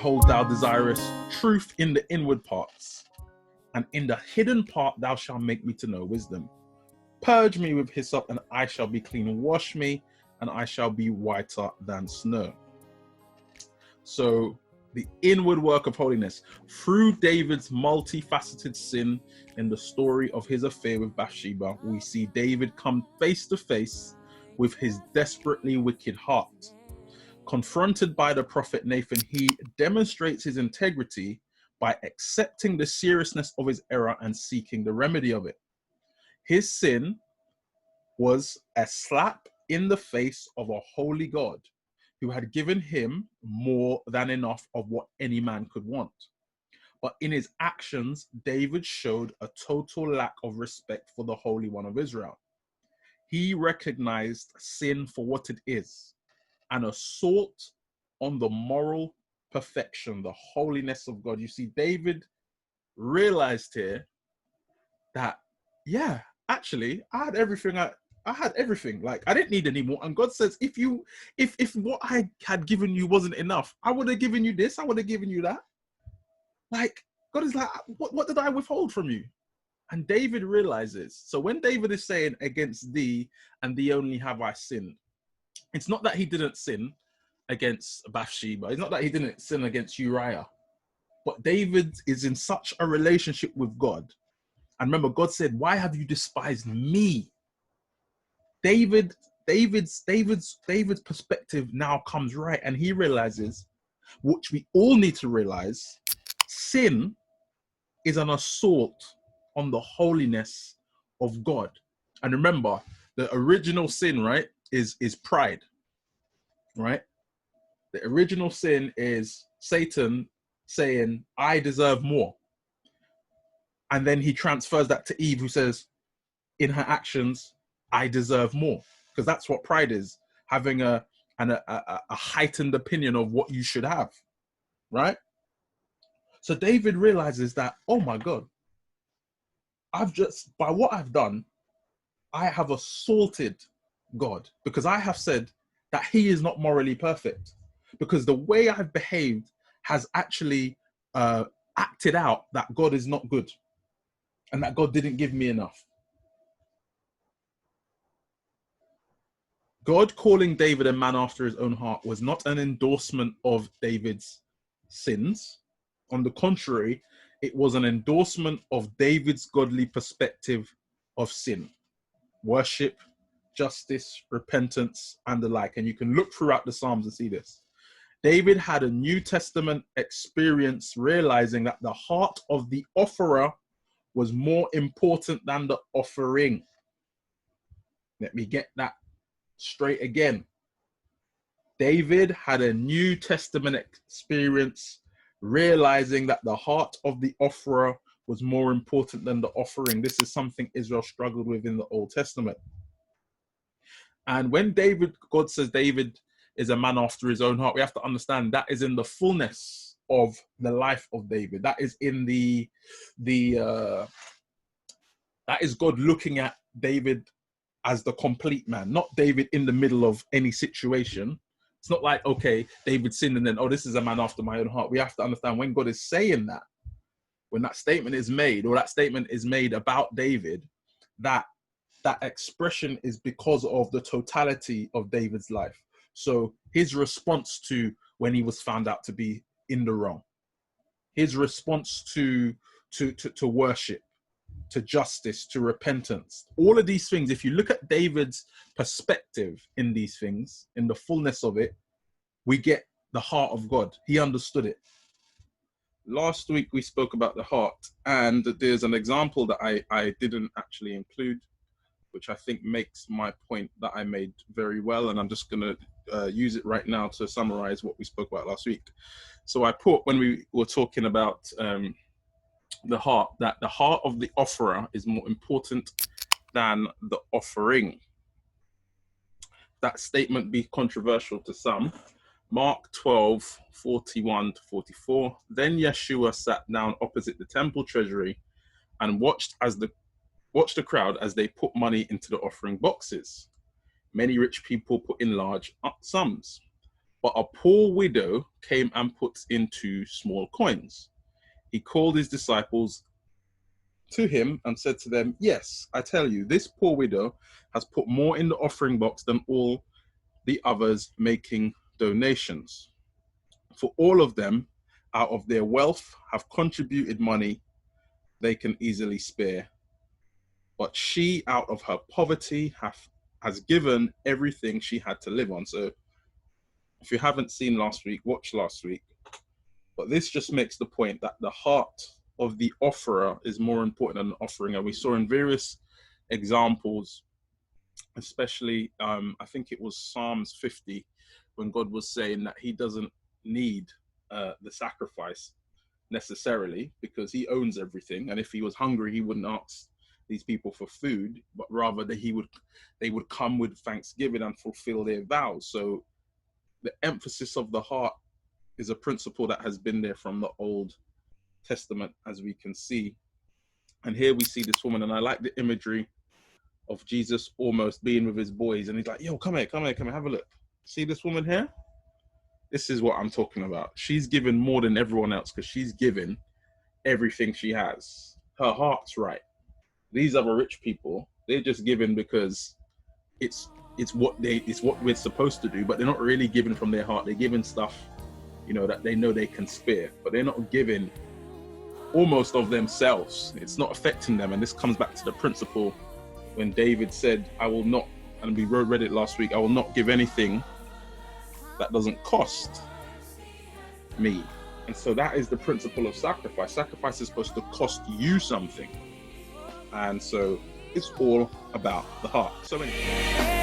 Behold, thou desirest truth in the inward parts, and in the hidden part thou shalt make me to know wisdom. Purge me with hyssop, and I shall be clean. Wash me, and I shall be whiter than snow. So the inward work of holiness. Through David's multifaceted sin in the story of his affair with Bathsheba, we see David come face to face with his desperately wicked heart. Confronted by the prophet Nathan, he demonstrates his integrity by accepting the seriousness of his error and seeking the remedy of it. His sin was a slap in the face of a holy God who had given him more than enough of what any man could want. But in his actions, David showed a total lack of respect for the Holy One of Israel. He recognized sin for what it is, an assault on the moral perfection, the holiness of God. You see, David realized here that, yeah, actually, I had everything. I had everything. Like, I didn't need any more. And God says, if what I had given you wasn't enough, I would have given you this. I would have given you that. Like, God is like, what did I withhold from you? And David realizes. So when David is saying, against thee and thee only have I sinned, it's not that he didn't sin against Bathsheba. It's not that he didn't sin against Uriah. But David is in such a relationship with God. And remember, God said, why have you despised me? David's perspective now comes right, and he realizes, which we all need to realize, sin is an assault on the holiness of God. And remember, the original sin, right, is pride, right? The original sin is Satan saying, I deserve more. And then he transfers that to Eve, who says, in her actions, I deserve more. Because that's what pride is, having a heightened opinion of what you should have, right? So David realizes that, oh my God, by what I've done, I have assaulted God, because I have said that he is not morally perfect, because the way I've behaved has actually acted out that God is not good and that God didn't give me enough. God calling David a man after his own heart was not an endorsement of David's sins. On the contrary, it was an endorsement of David's godly perspective of sin, worship, justice, repentance, and the like. And you can look throughout the Psalms and see this. David had a New Testament experience realizing that the heart of the offerer was more important than the offering. Let me get that straight again. David had a New Testament experience realizing that the heart of the offerer was more important than the offering. This is something Israel struggled with in the Old Testament. And when God says David is a man after his own heart, we have to understand that is in the fullness of the life of David. That is in that is God looking at David as the complete man, not David in the middle of any situation. It's not like, okay, David sinned and then, oh, this is a man after my own heart. We have to understand when God is saying that, when that statement is made, or that statement is made about David, that expression is because of the totality of David's life. So his response to when he was found out to be in the wrong, his response to worship, to justice, to repentance, all of these things, if you look at David's perspective in these things, in the fullness of it, we get the heart of God. He understood it. Last week we spoke about the heart, and there's an example that I didn't actually include, which I think makes my point that I made very well, and I'm just going to use it right now to summarize what we spoke about last week. So I put, when we were talking about the heart, that the heart of the offerer is more important than the offering. That statement be controversial to some. Mark 12:41-44. Then Yeshua sat down opposite the temple treasury and watched the crowd as they put money into the offering boxes. Many rich people put in large sums. But a poor widow came and put in 2 small coins. He called his disciples to him and said to them, yes, I tell you, this poor widow has put more in the offering box than all the others making donations. For all of them, out of their wealth, have contributed money they can easily spare. But she, out of her poverty, has given everything she had to live on. So if you haven't seen last week, watch last week. But this just makes the point that the heart of the offerer is more important than the offering. And we saw in various examples, especially, I think it was Psalms 50, when God was saying that he doesn't need the sacrifice necessarily because he owns everything. And if he was hungry, he wouldn't ask these people for food, but rather that they would come with thanksgiving and fulfill their vows. So the emphasis of the heart is a principle that has been there from the Old Testament, as we can see. And here we see this woman, and I like the imagery of Jesus almost being with his boys, and he's like, yo, come here, have a look. See this woman here? This is what I'm talking about. She's given more than everyone else because she's given everything she has. Her heart's right. These other rich people, they're just giving because it's what we're supposed to do, but they're not really giving from their heart. They're giving stuff, that they know they can spare, but they're not giving almost of themselves. It's not affecting them. And this comes back to the principle when David said, I will not, and we read it last week, I will not give anything that doesn't cost me. And so that is the principle of sacrifice. Sacrifice is supposed to cost you something. And so it's all about the heart. So anyway.